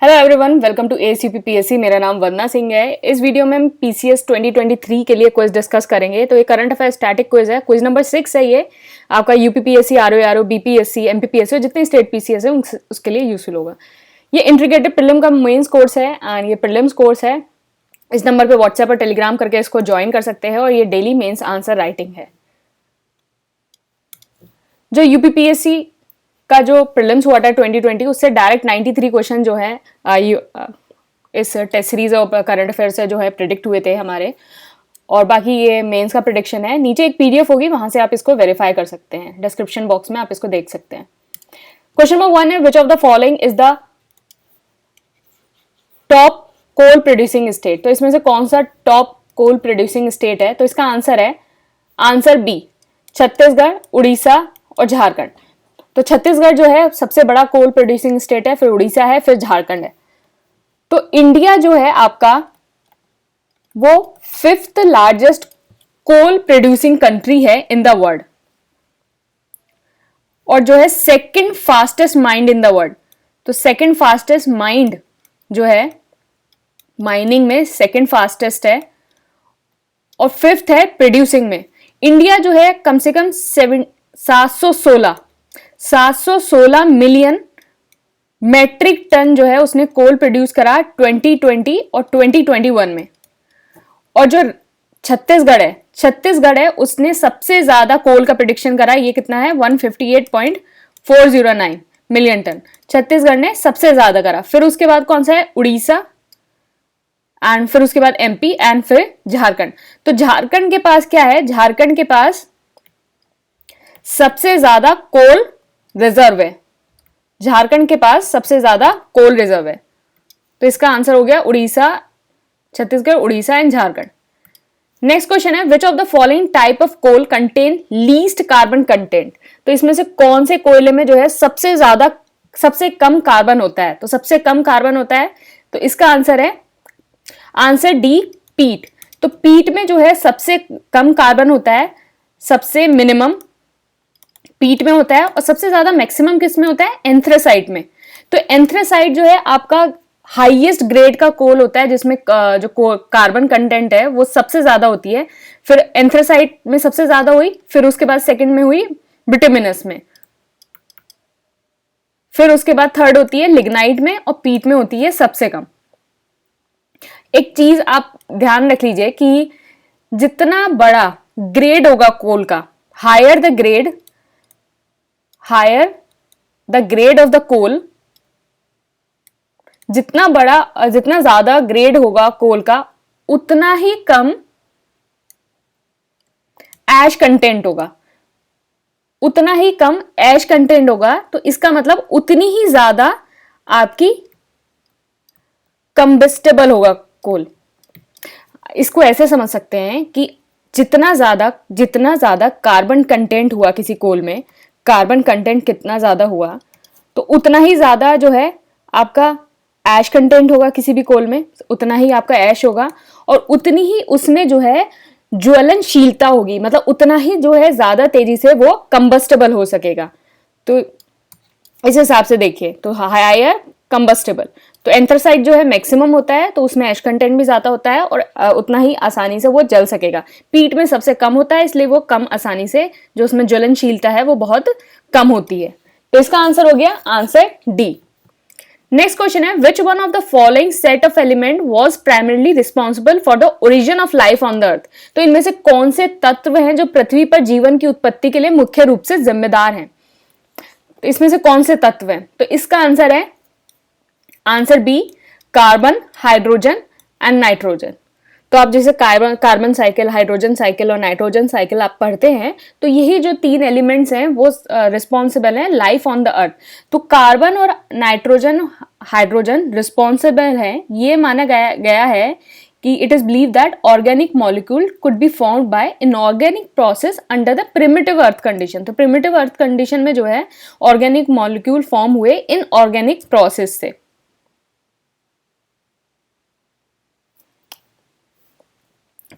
Hello everyone, welcome to ASUP-PSC। मेरा नाम वंदना सिंह है। इस वीडियो में हम PCS 2023 के लिए क्विज डिस्कस करेंगे। तो ये करंट अफेयर स्टैटिक क्विज है। क्विज नंबर 6 है ये आपका UPPSC, RO, BPSC, MPPSC जितने स्टेट PCS है उसके लिए यूजफुल होगा। ये इंटीग्रेटेड प्रीलिम का मेंस कोर्स है एंड ये प्रीलिम्स कोर्स है। इस नंबर पे व्हाट्सएप और टेलीग्राम करके इसको ज्वाइन कर सकते हैं और ये डेली मेंस आंसर राइटिंग है। जो UPPSC का जो प्रीलिम्स हुआ था 2020 उससे डायरेक्ट 93 क्वेश्चन जो है इस test series of current affair से जो है प्रिडिक्ट हुए थे हमारे, और बाकी ये मेंस का प्रिडिक्शन है। नीचे एक PDF होगी, वहां से आप इसको वेरीफाई कर सकते हैं। डिस्क्रिप्शन बॉक्स में आप इसको देख सकते हैं। क्वेश्चन नंबर 1 है, which of the following is the top coal producing state. तो इसमें से कौन सा टॉप कोल प्रोड्यूसिंग स्टेट है? तो इसका आंसर है आंसर बी, छत्तीसगढ़, उड़ीसा और झारखंड। तो छत्तीसगढ़ जो है सबसे बड़ा कोल प्रोड्यूसिंग स्टेट है, फिर उड़ीसा है, फिर झारखंड है। तो इंडिया जो है आपका वो 5th लार्जेस्ट कोल प्रोड्यूसिंग कंट्री है इन द वर्ल्ड, और जो है 2nd fastest mind in the world. तो 2nd फास्टेस्ट माइंड जो है माइनिंग में 2nd फास्टेस्ट है, और 5th है प्रोड्यूसिंग में। इंडिया जो है कम से कम 716 मिलियन मैट्रिक टन जो है उसने कोल प्रोड्यूस करा 2020 और 2021 में। और जो छत्तीसगढ़ है उसने सबसे ज्यादा कोल का प्रोडक्शन करा। ये कितना है? 158.409 मिलियन टन छत्तीसगढ़ ने सबसे ज्यादा करा। फिर उसके बाद कौन सा है? उड़ीसा, एंड फिर उसके बाद MP एंड फिर झारखंड। तो झारखंड के पास क्या है? झारखंड के पास सबसे ज्यादा कोल रिजर्व है। झारखंड के पास सबसे ज्यादा कोल रिजर्व है। तो इसका आंसर हो गया Orissa, Chhattisgarh, Orissa and Jharkhand. Next question है, which of the following type of coal contain least carbon content. तो इसमें से कौन से कोयले में जो है सबसे कम कार्बन होता है? तो सबसे कम कार्बन होता है, तो इसका आंसर है आंसर डी, पीट। तो पीट में जो है सबसे कम कार्बन होता है, सबसे मिनिमम पीट में होता है, और सबसे ज्यादा मैक्सिमम किस में होता है? एंथ्रेसाइट में। तो एंथ्रेसाइट जो है आपका हाईएस्ट ग्रेड का कोल होता है, जिसमें जो कार्बन कंटेंट है वो सबसे ज्यादा होती है। फिर एंथ्रेसाइट में सबसे ज्यादा हुई, फिर उसके बाद सेकंड में हुई बिटुमिनस में, फिर उसके बाद थर्ड होती है लिग्नाइट में, और पीट में होती है सबसे कम। एक चीज आप ध्यान रख लीजिए कि जितना बड़ा ग्रेड होगा कोल का, higher the grade of the coal, जितना ज्यादा ग्रेड होगा कोल का, उतना ही कम ऐश कंटेंट होगा, तो इसका मतलब उतनी ही ज्यादा आपकी कंबस्टेबल होगा कोल। इसको ऐसे समझ सकते हैं कि जितना ज्यादा कार्बन कंटेंट हुआ किसी कोल में, कार्बन कंटेंट कितना ज्यादा हुआ, तो उतना ही ज्यादा जो है आपका ऐश कंटेंट होगा किसी भी कोल में, उतना ही आपका ऐश होगा, और उतनी ही उसमें जो है ज्वलनशीलता होगी, मतलब उतना ही जो है ज्यादा तेजी से वो कंबस्टेबल हो सकेगा। तो इस हिसाब से देखिए, तो हायर कंबस्टेबल। तो एंथ्रासाइट जो है मैक्सिमम होता है, तो उसमें ऐश कंटेंट भी ज्यादा होता है, और उतना ही आसानी से वो जल सकेगा। पीट में सबसे कम होता है, इसलिए वो कम आसानी से, जो उसमें ज्वलनशीलता है वो बहुत कम होती है। तो इसका आंसर हो गया आंसर डी। नेक्स्ट क्वेश्चन है, which one of the following set of element was primarily responsible for the origin of life on the earth. तो इनमें से कौन से तत्व हैं जो पृथ्वी पर जीवन की उत्पत्ति के लिए मुख्य रूप से जिम्मेदार हैं? तो इसमें से कौन से तत्व हैं? तो इसका आंसर है answer B, carbon, hydrogen and nitrogen. तो आप जैसे कार्बन साइकिल, हाइड्रोजन साइकिल और नाइट्रोजन साइकिल आप पढ़ते हैं, तो यही जो 3 एलिमेंट्स हैं वो रिस्पॉन्सिबल हैं लाइफ ऑन द अर्थ। तो कार्बन और नाइट्रोजन, हाइड्रोजन रिस्पॉन्सिबल हैं। ये माना गया है कि it is believe that organic molecule could be formed by inorganic process under the primitive earth condition. तो प्रिमिटिव अर्थ कंडीशन में जो है ऑर्गेनिक मॉलिक्यूल फॉर्म हुए इनऑर्गेनिक प्रोसेस से।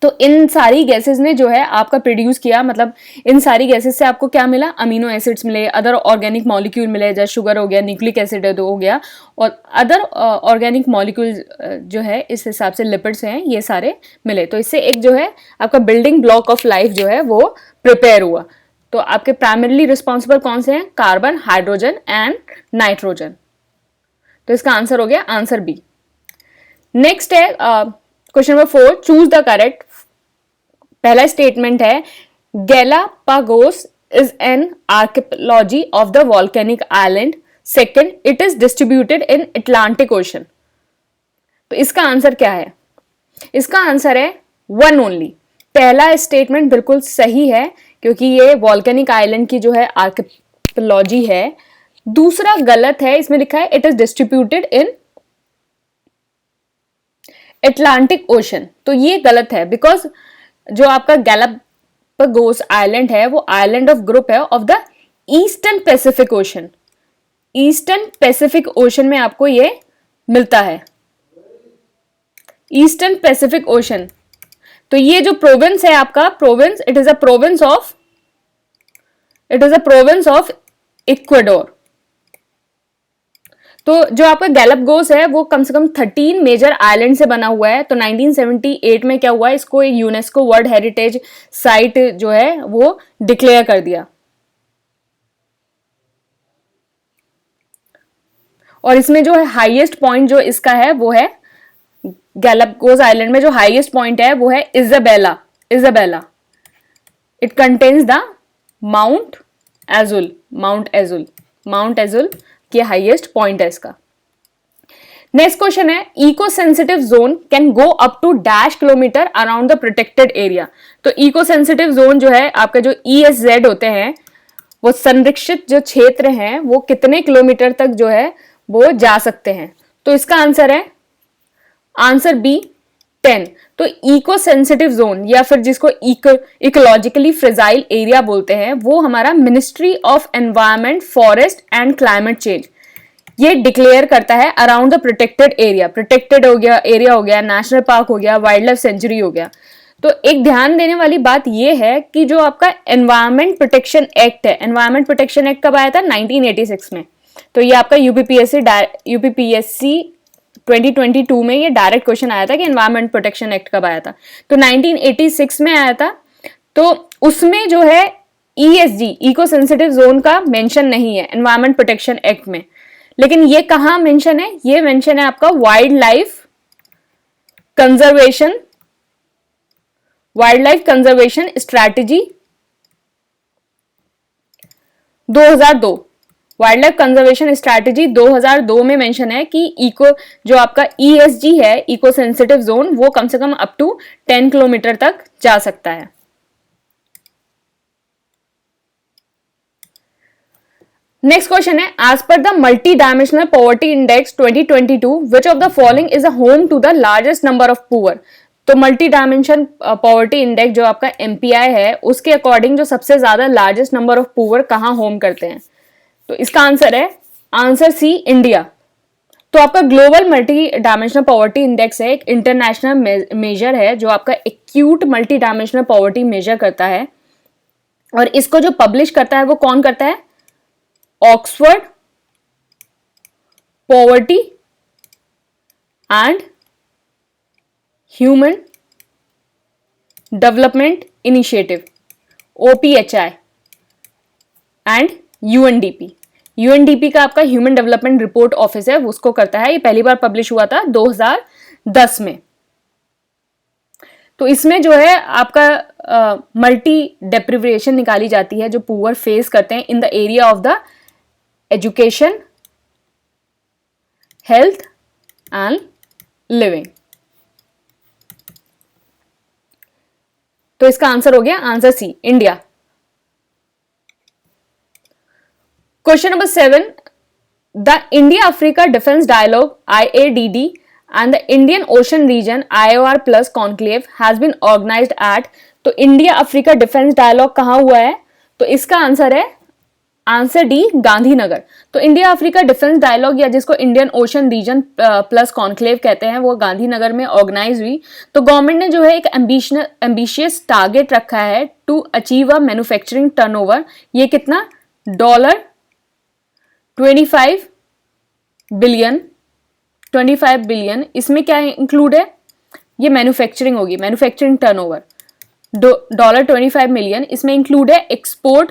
तो इन सारी गैसेस ने जो है आपका प्रोड्यूस किया, मतलब इन सारी गैसेस से आपको क्या मिला, अमीनो एसिड्स मिले, अदर ऑर्गेनिक मॉलिक्यूल मिले, जैसे शुगर हो गया, न्यूक्लिक एसिड हो गया, और अदर ऑर्गेनिक मॉलिक्यूल जो है इस हिसाब से लिपिड्स हैं, ये सारे मिले। तो इससे एक जो है आपका बिल्डिंग ब्लॉक ऑफ लाइफ जो है वो प्रिपेयर हुआ। तो आपके प्राइमरीली रिस्पॉन्सिबल कौन से हैं, कार्बन, हाइड्रोजन एंड नाइट्रोजन। तो इसका आंसर हो गया आंसर बी। नेक्स्ट है question number 4, choose the correct. पहला स्टेटमेंट है Galapagos is an archipelago of the volcanic island. Second, it is distributed in Atlantic Ocean. तो इसका आंसर क्या है, इसका आंसर है वन ओनली। पहला स्टेटमेंट बिल्कुल सही है क्योंकि ये वॉल्केनिक आइलैंड की जो है आर्किपेलॉजी है। दूसरा गलत है, इसमें लिखा है it is distributed in Atlantic Ocean. तो ये गलत है बिकॉज जो आपका गैलापागोस आइलैंड है वो आइलैंड ऑफ ग्रुप है of the eastern Pacific ocean. Eastern Pacific ocean में आपको ये मिलता है, ईस्टर्न पैसिफिक ओशन। तो ये जो प्रोविंस है आपका, province, it is a province of Ecuador. तो जो आपका गैलापागोस है वो कम से कम 13 मेजर आइलैंड से बना हुआ है। तो 1978 में क्या हुआ, इसको एक यूनेस्को वर्ल्ड हेरिटेज साइट जो है वो डिक्लेयर कर दिया। और इसमें जो है हाईएस्ट पॉइंट जो इसका है वो है, गैलापागोस आइलैंड में जो हाईएस्ट पॉइंट है वो है Isabela. It contains the mount Azul की हाईएस्ट पॉइंट है इसका। नेक्स्ट क्वेश्चन है eco sensitive zone can go up to dash kilometre around the protected area. तो इको सेंसिटिव जोन जो है आपका, जो ESZ होते हैं, वो संरक्षित जो क्षेत्र हैं वो कितने किलोमीटर तक जो है वो जा सकते हैं। तो इसका आंसर है आंसर बी 10। तो इको सेंसिटिव जोन या फिर जिसको इकोलॉजिकली फ्रेजाइल एरिया बोलते हैं वो हमारा ministry of environment, forest and climate change ये डिक्लेयर करता है around the protected area. Protected हो गया, एरिया हो गया, नेशनल पार्क हो गया, वाइल्ड लाइफ सेंचुरी हो गया। तो एक ध्यान देने वाली बात यह है कि जो आपका एनवायरमेंट प्रोटेक्शन एक्ट है, एनवायरमेंट प्रोटेक्शन एक्ट कब आया था, 1986 में। तो ये आपका यूपीपीएससी 2022 में ये डायरेक्ट क्वेश्चन आया था कि एनवायरमेंट प्रोटेक्शन एक्ट कब आया था, तो 1986 में आया था। तो उसमें जो है ESG, इको सेंसिटिव जोन का मेंशन नहीं है एनवायरमेंट प्रोटेक्शन एक्ट में। लेकिन ये कहां मेंशन है, ये मेंशन है आपका wild life conservation strategy 2002। Wild life conservation strategy 2002 में मेंशन है कि इको जो आपका ESG है, इको सेंसिटिव जोन, वो कम से कम अप टू 10 किलोमीटर तक जा सकता है। नेक्स्ट क्वेश्चन है as per the multi dimensional poverty index 2022 which of the following is a home to the largest number of poor. तो मल्टी डायमेंशन पॉवर्टी इंडेक्स जो आपका MPI है उसके अकॉर्डिंग जो सबसे ज्यादा लार्जेस्ट नंबर ऑफ पुअर कहां होम करते हैं। तो इसका आंसर है आंसर सी, इंडिया। तो आपका global multi dimensional poverty index है, एक इंटरनेशनल मेजर है जो आपका acute multi dimensional poverty measure करता है। और इसको जो पब्लिश करता है वो कौन करता है, Oxford poverty and human development initiative, OPHI and UNDP का आपका ह्यूमन डेवलपमेंट रिपोर्ट ऑफिस है, उसको करता है। ये पहली बार पब्लिश हुआ था 2010 में। तो इसमें जो है आपका मल्टी डेप्रिविएशन निकाली जाती है जो पुअर फेस करते हैं in the area of the education, health and living. तो इसका आंसर हो गया answer C, India. Question number 7, the India Africa defence dialogue IADD and the Indian Ocean Region IOR Plus Conclave has been organized at। तो India Africa defence dialogue कहां हुआ है, तो इसका आंसर है आंसर डी गांधीनगर। तो इंडिया अफ्रीका डिफेंस डायलॉग या जिसको Indian ocean region plus conclave कहते हैं वो गांधीनगर में ऑर्गेनाइज हुई। तो गवर्नमेंट ने जो है एक एम्बिशियस टारगेट रखा है to achieve a manufacturing turnover, ये कितना $25 बिलियन, 25 बिलियन। इसमें क्या इंक्लूड है, ये मैन्युफैक्चरिंग होगी, मैन्युफैक्चरिंग टर्नओवर $25 मिलियन। इसमें इंक्लूड है एक्सपोर्ट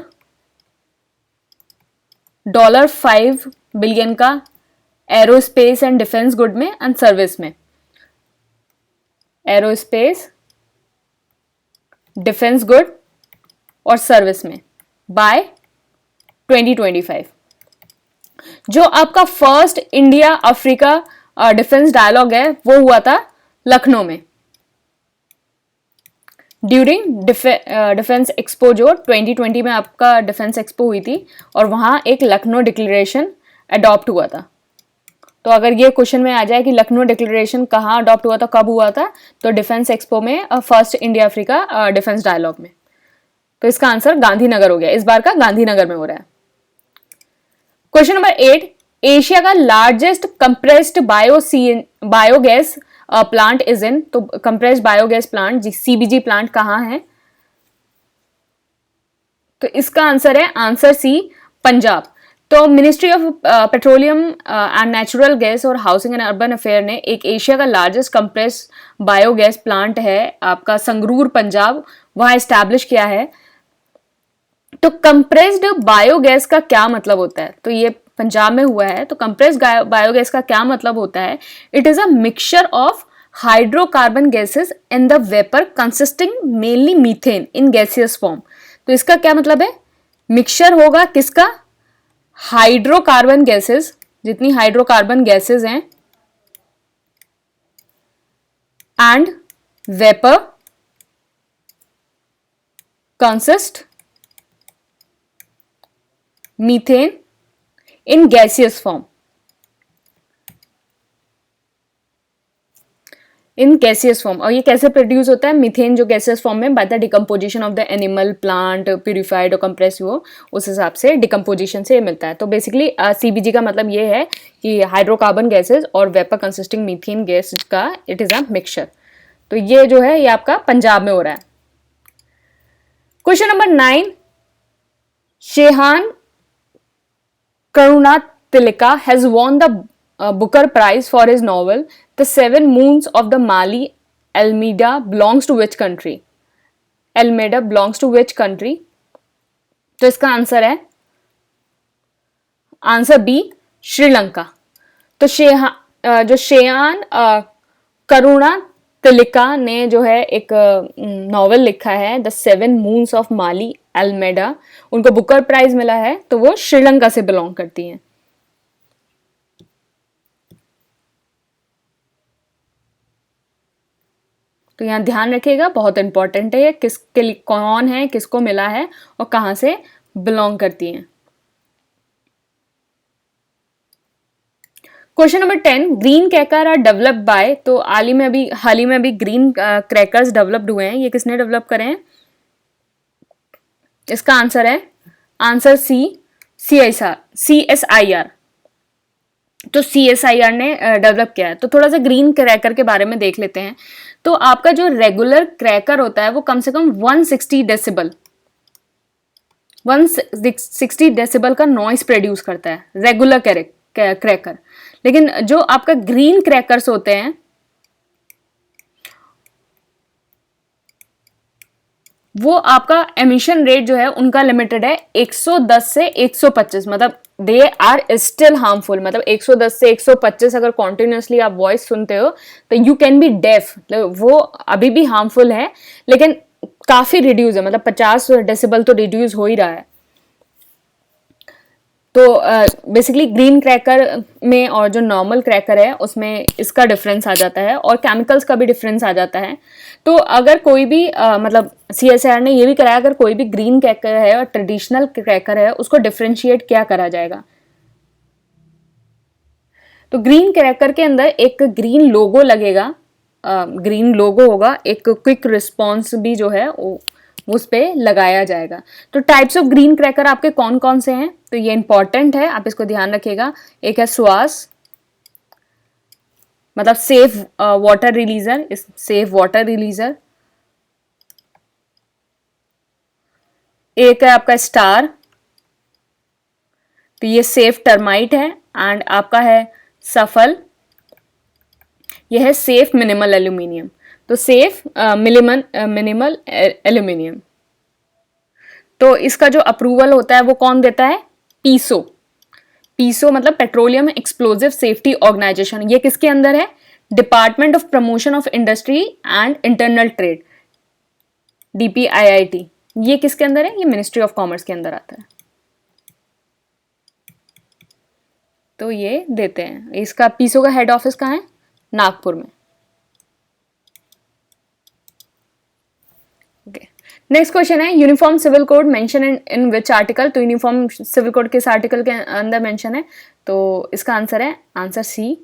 $5 बिलियन का एरोस्पेस एंड डिफेंस गुड में एंड सर्विस में, एरोस्पेस डिफेंस गुड और सर्विस में बाय 2025। जो आपका first India Africa defence dialogue है वो हुआ था लखनऊ में ड्यूरिंग डिफेंस एक्सपो, जो 2020 में आपका डिफेंस एक्सपो हुई थी और वहां एक लखनऊ डिक्लेरेशन अडॉप्ट हुआ था। तो अगर ये क्वेश्चन में आ जाए कि लखनऊ डिक्लेरेशन कहाँ अडॉप्ट हुआ था, कब हुआ था, तो डिफेंस एक्सपो में, first India Africa defence dialogue में। तो इसका आंसर गांधीनगर हो गया, इस बार का गांधीनगर में हो रहा है। क्वेश्चन नंबर 8, एशिया का largest compressed biogas plant is in. तो compressed biogas plant CBG plant कहाँ है, तो इसका आंसर है आंसर सी पंजाब। तो ministry of petroleum and natural gas और हाउसिंग एंड अर्बन अफेयर ने एक एशिया का लार्जेस्ट कंप्रेस्ड बायोगैस प्लांट है आपका संगरूर पंजाब, वहां एस्टैब्लिश किया है। तो कंप्रेस्ड बायोगैस का क्या मतलब होता है, तो ये पंजाब में हुआ है। तो कंप्रेस्ड बायोगैस का क्या मतलब होता है, it is a mixture of hydrocarbon gases and the vapour consisting mainly methane in gaseous form. तो इसका क्या मतलब है, मिक्सचर होगा किसका, हाइड्रोकार्बन गैसेस, जितनी हाइड्रोकार्बन गैसेस हैं and vapour consist methane in gaseous form, in gaseous form. और ये कैसे प्रोड्यूस होता है, मीथेन जो गैसियस फॉर्म में by the decomposition of the animal, plant, purified और कंप्रेस हो, उस हिसाब से डिकम्पोजिशन से ये मिलता है। तो बेसिकली सीबीजी का मतलब ये है कि हाइड्रोकार्बन गैसेस और वेपर कंसिस्टिंग मीथेन गैस का इट इज अ मिक्सचर। तो ये जो है ये आपका पंजाब में हो रहा है। Question number 9, Shehan Karunatilaka has won the Booker Prize for his novel The Seven Moons of the Mali. Almeida belongs to which country? Almeida belongs to which country? तो इसका आंसर है आंसर बी श्रीलंका। तो जो शेयान करुणातिलका ने जो है एक नॉवल लिखा है the seven moons of Maali Almeida, उनको बुकर प्राइज मिला है, तो वो श्रीलंका से बिलोंग करती हैं। तो यहां ध्यान रखिएगा, बहुत इंपॉर्टेंट है किसके लिए, कौन है, किसको मिला है और कहां से बिलोंग करती हैं। Question number 10, green cracker are developed by. तो हाल ही में अभी ग्रीन क्रैकर्स डेवलप्ड हुए हैं, ये किसने डेवलप करे हैं, इसका आंसर है आंसर सी CSIR। तो CSIR ने डेवलप किया है। तो थोड़ा सा ग्रीन क्रैकर के बारे में देख लेते हैं। तो आपका जो रेगुलर क्रैकर होता है वो कम से कम 160 डेसिबल का नॉइस प्रोड्यूस करता है रेगुलर क्रैकर। लेकिन जो आपका ग्रीन क्रैकर्स होते हैं वो आपका एमिशन रेट जो है उनका लिमिटेड है 110 से 125, मतलब दे आर स्टिल हार्मफुल। मतलब 110 से 125 अगर कॉन्टिन्यूसली आप वॉइस सुनते हो तो यू कैन बी डेफ, वो अभी भी हार्मफुल है लेकिन काफी रिड्यूस है, मतलब 50 डेसिबल तो रिड्यूस हो ही रहा है। तो बेसिकली ग्रीन क्रैकर में और जो नॉर्मल क्रैकर है उसमें इसका डिफरेंस आ जाता है और केमिकल्स का भी डिफरेंस आ जाता है। तो अगर कोई भी मतलब CSIR ने ये भी कराया, अगर कोई भी ग्रीन क्रैकर है और ट्रेडिशनल क्रैकर है उसको डिफरेंशिएट क्या करा जाएगा। तो ग्रीन क्रैकर के अंदर एक ग्रीन लोगो लगेगा, ग्रीन लोगो होगा, एक क्विक रिस्पॉन्स भी जो है उस पे लगाया जाएगा। तो टाइप्स ऑफ ग्रीन क्रैकर आपके कौन कौन से हैं, तो ये इंपॉर्टेंट है, आप इसको ध्यान रखिएगा। एक है सुहास, मतलब सेफ वाटर रिलीजर, सेफ वाटर रिलीजर। एक है आपका स्टार, तो ये सेफ टर्माइट है। एंड आपका है सफल, यह है सेफ मिनिमल एल्यूमिनियम। तो सेफ मिनिमल एल्यूमिनियम। तो इसका जो अप्रूवल होता है वो कौन देता है, पीसो। पीसो मतलब पेट्रोलियम एक्सप्लोजिव सेफ्टी ऑर्गेनाइजेशन। ये किसके अंदर है, department of promotion of industry and internal trade, DPIIT। ये किसके अंदर है, ये मिनिस्ट्री ऑफ कॉमर्स के अंदर आता है। तो ये देते हैं। इसका पीसो का हेड ऑफिस कहाँ है, नागपुर में। नेक्स्ट क्वेश्चन है uniform civil code mention in which article. तो यूनिफॉर्म सिविल कोड किस आर्टिकल के अंदर मेंशन है, तो इसका आंसर है आंसर सी,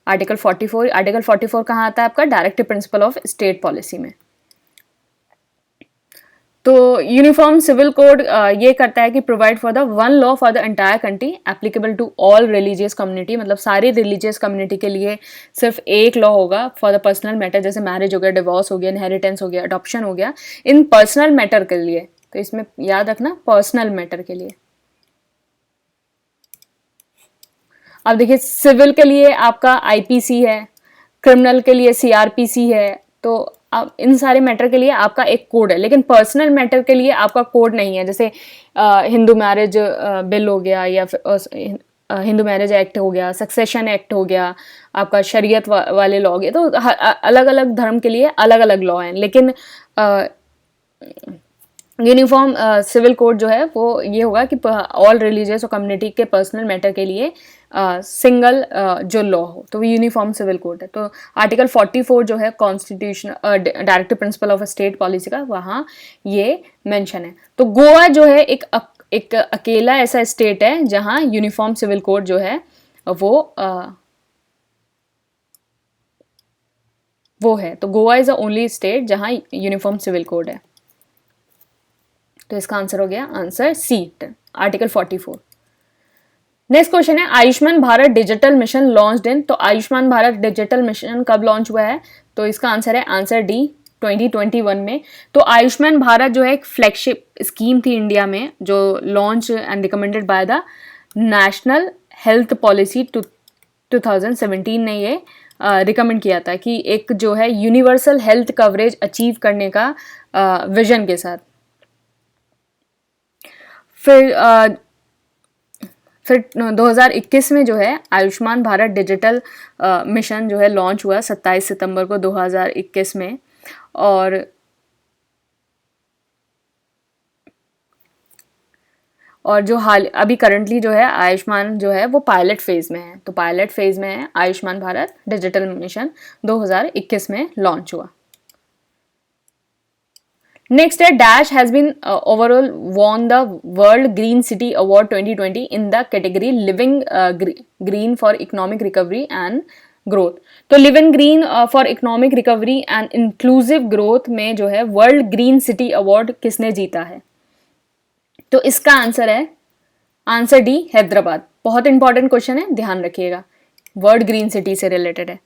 आर्टिकल 44। आर्टिकल 44 कहाँ आता है आपका, directive principle of state policy में। तो यूनिफॉर्म सिविल कोड ये करता है कि provide for the one law for the entire country applicable to all religious community. मतलब सारी रिलीजियस कम्युनिटी के लिए सिर्फ एक लॉ होगा फॉर द पर्सनल मैटर, जैसे मैरिज हो गया, डिवोर्स हो गया, इनहेरिटेंस हो गया, अडॉप्शन हो गया, इन पर्सनल मैटर के लिए। तो इसमें याद रखना पर्सनल मैटर के लिए। अब देखिए सिविल के लिए आपका IPC है, क्रिमिनल के लिए CRPC है। तो अब इन सारे मैटर के लिए आपका एक कोड है, लेकिन पर्सनल मैटर के लिए आपका कोड नहीं है। जैसे हिंदू मैरिज बिल हो गया, या हिंदू मैरिज एक्ट हो गया, सक्सेशन एक्ट हो गया, आपका शरीयत वाले लॉ हो गए। तो अलग अलग धर्म के लिए अलग अलग लॉ हैं, लेकिन यूनिफॉर्म सिविल कोड जो है वो ये होगा कि ऑल रिलीजियस और कम्युनिटी के पर्सनल मैटर के लिए सिंगल जो लॉ हो, तो वो यूनिफॉर्म सिविल कोड है। तो आर्टिकल 44 जो है constitution directive principle of state policy का, वहाँ ये मेंशन है। तो गोवा जो है एक अकेला ऐसा स्टेट है जहाँ यूनिफॉर्म सिविल कोड जो है वो है। तो Goa is the only state जहाँ यूनिफॉर्म सिविल कोड है। तो इसका आंसर हो गया answer C, article 44। Next question है Ayushman Bharat digital mission launched in. तो आयुष्मान भारत डिजिटल मिशन कब लॉन्च हुआ है, तो इसका आंसर है आंसर डी, 2021 में। तो आयुष्मान भारत जो है एक फ्लैगशिप स्कीम थी इंडिया में, जो launch and recommended by the national health policy 2017 ने ये रिकमेंड किया था कि एक जो है यूनिवर्सल हेल्थ कवरेज अचीव करने का विजन के साथ। फिर 2021 में जो है आयुष्मान भारत डिजिटल मिशन जो है लॉन्च हुआ 27 सितंबर को 2021 में। और जो हाल अभी करंटली जो है आयुष्मान जो है वो पायलट फेज में है। तो पायलट फेज में है आयुष्मान भारत डिजिटल मिशन, 2021 में लॉन्च हुआ। नेक्स्ट है dash has been overall won the world green city award 2020 in the category living green for economic recovery and growth. तो living green for economic recovery and inclusive growth में जो है world green city award किसने जीता है, तो इसका answer है आंसर डी, हैदराबाद। बहुत इंपॉर्टेंट क्वेश्चन है, ध्यान रखिएगा, वर्ल्ड ग्रीन सिटी से रिलेटेड है।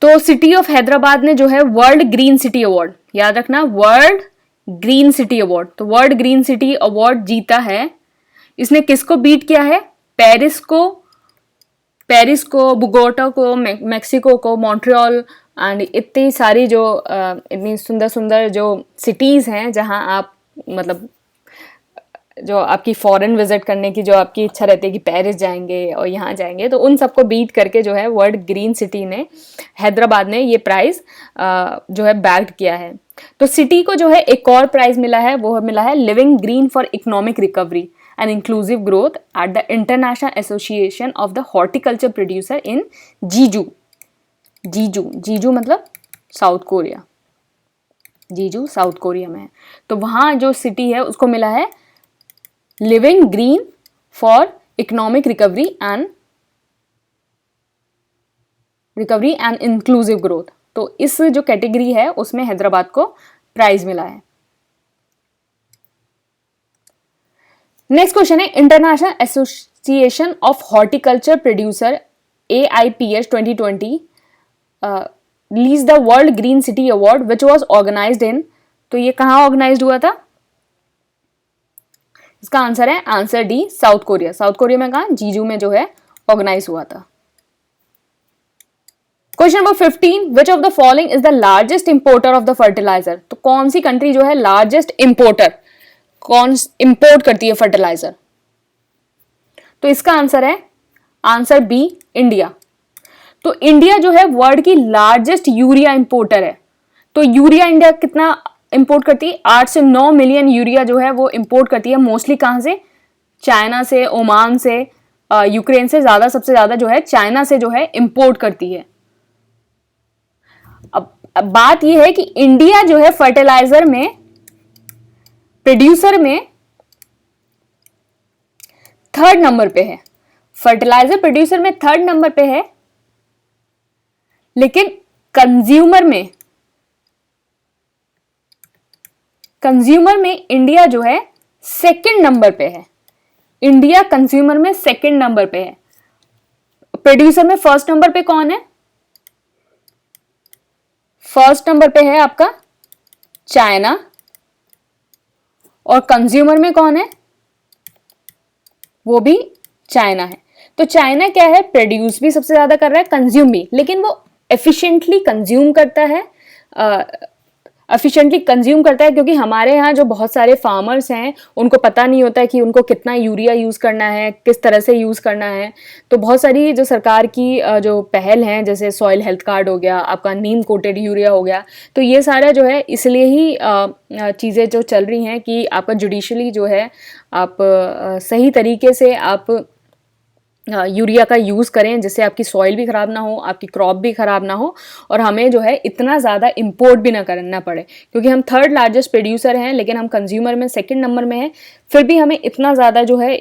तो सिटी ऑफ हैदराबाद ने जो है वर्ल्ड ग्रीन सिटी अवार्ड, याद रखना वर्ल्ड ग्रीन सिटी अवार्ड, तो वर्ल्ड ग्रीन सिटी अवार्ड जीता है। इसने किसको बीट किया है, पेरिस को, बुगोटा को, मैक्सिको को, मॉन्ट्रियल एंड इतनी सारी जो इतनी सुंदर सुंदर जो सिटीज़ हैं जहां आप मतलब जो आपकी फॉरेन विजिट करने की जो आपकी इच्छा रहती है कि पेरिस जाएंगे और यहाँ जाएंगे, तो उन सबको बीट करके जो है वर्ल्ड ग्रीन सिटी ने, हैदराबाद ने ये प्राइज़ जो है बैग्ड किया है। तो सिटी को जो है एक और प्राइज़ मिला है, वो मिला है living green for economic recovery and inclusive growth at the international association of the horticulture producer in जीजू मतलब साउथ कोरिया, जीजू साउथ कोरिया में है। तो वहाँ जो सिटी है उसको मिला है living green for economic recovery and inclusive growth. तो इस जो कैटेगरी है उसमें हैदराबाद को प्राइज मिला है। नेक्स्ट क्वेश्चन है, international association of horticulture producer AIPH 2020 lease the world green city award which was organised in, तो ये कहाँ ऑर्गेनाइज्ड हुआ था? इसका आंसर है answer D, South Korea. South Korea में कहा, जीजू में जो है ऑर्गेनाइज हुआ था। Question number 15, which of the following is the largest importer of the fertiliser, तो कौन सी कंट्री जो है लार्जेस्ट इंपोर्टर, कौन इंपोर्ट करती है फर्टिलाइजर? तो इसका आंसर है आंसर बी, इंडिया। तो इंडिया जो है वर्ल्ड की लार्जेस्ट यूरिया इंपोर्टर है। तो यूरिया इंडिया कितना इंपोर्ट करती है? 8 से 9 मिलियन यूरिया जो है वो इंपोर्ट करती है। मोस्टली कहां से? चाइना से, ओमान से, यूक्रेन से, ज्यादा सबसे ज्यादा जो है चाइना से जो है इंपोर्ट करती है। अब बात यह है कि इंडिया जो है फर्टिलाइजर में, प्रोड्यूसर में 3rd नंबर पे है। फर्टिलाइजर प्रोड्यूसर में 3rd नंबर पे है, लेकिन कंज्यूमर में इंडिया जो है 2nd नंबर पे है। इंडिया कंज्यूमर में 2nd नंबर पे है। प्रोड्यूसर में 1st नंबर पे कौन है? 1st नंबर पे है आपका चाइना, और कंज्यूमर में कौन है? वो भी चाइना है। तो चाइना क्या है, प्रोड्यूस भी सबसे ज्यादा कर रहा है, कंज्यूम भी, लेकिन वो एफिशिएंटली कंज्यूम करता है, क्योंकि हमारे यहाँ जो बहुत सारे फार्मर्स हैं उनको पता नहीं होता है कि उनको कितना यूरिया यूज़ करना है, किस तरह से यूज़ करना है। तो बहुत सारी जो सरकार की जो पहल हैं, जैसे सॉइल हेल्थ कार्ड हो गया, आपका नीम कोटेड यूरिया हो गया, तो ये सारा जो है इसलिए ही चीज़ें जो चल रही हैं कि आपका जुडिशली जो है आप सही तरीके से आप यूरिया का यूज़ करें, जिससे आपकी सॉइल भी ख़राब ना हो, आपकी क्रॉप भी ख़राब ना हो, और हमें जो है इतना ज़्यादा इंपोर्ट भी ना करना पड़े, क्योंकि हम 3rd लार्जेस्ट प्रोड्यूसर हैं, लेकिन हम कंज्यूमर में 2nd नंबर में हैं। फिर भी हमें इतना ज़्यादा जो है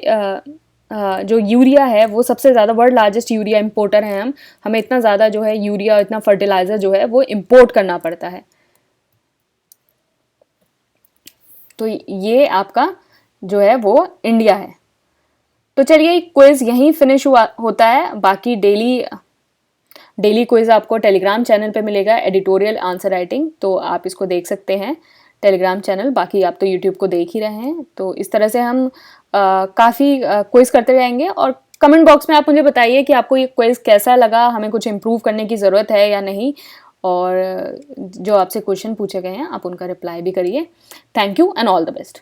जो यूरिया है वो सबसे ज़्यादा, वर्ल्ड लार्जेस्ट यूरिया इंपोर्टर हैं हमें इतना ज़्यादा जो है यूरिया, इतना फर्टिलाइज़र जो है वो इंपोर्ट करना पड़ता है। तो ये आपका जो है वो इंडिया है। तो चलिए क्विज यहीं फिनिश होता है। बाकी डेली क्विज आपको टेलीग्राम चैनल पे मिलेगा, एडिटोरियल आंसर राइटिंग, तो आप इसको देख सकते हैं टेलीग्राम चैनल। बाकी आप तो यूट्यूब को देख ही रहे हैं। तो इस तरह से हम काफ़ी क्विज करते रहेंगे, और कमेंट बॉक्स में आप मुझे बताइए कि आपको ये क्विज कैसा लगा, हमें कुछ इम्प्रूव करने की ज़रूरत है या नहीं, और जो आपसे क्वेश्चन पूछे गए हैं आप उनका रिप्लाई भी करिए। Thank you and all the best.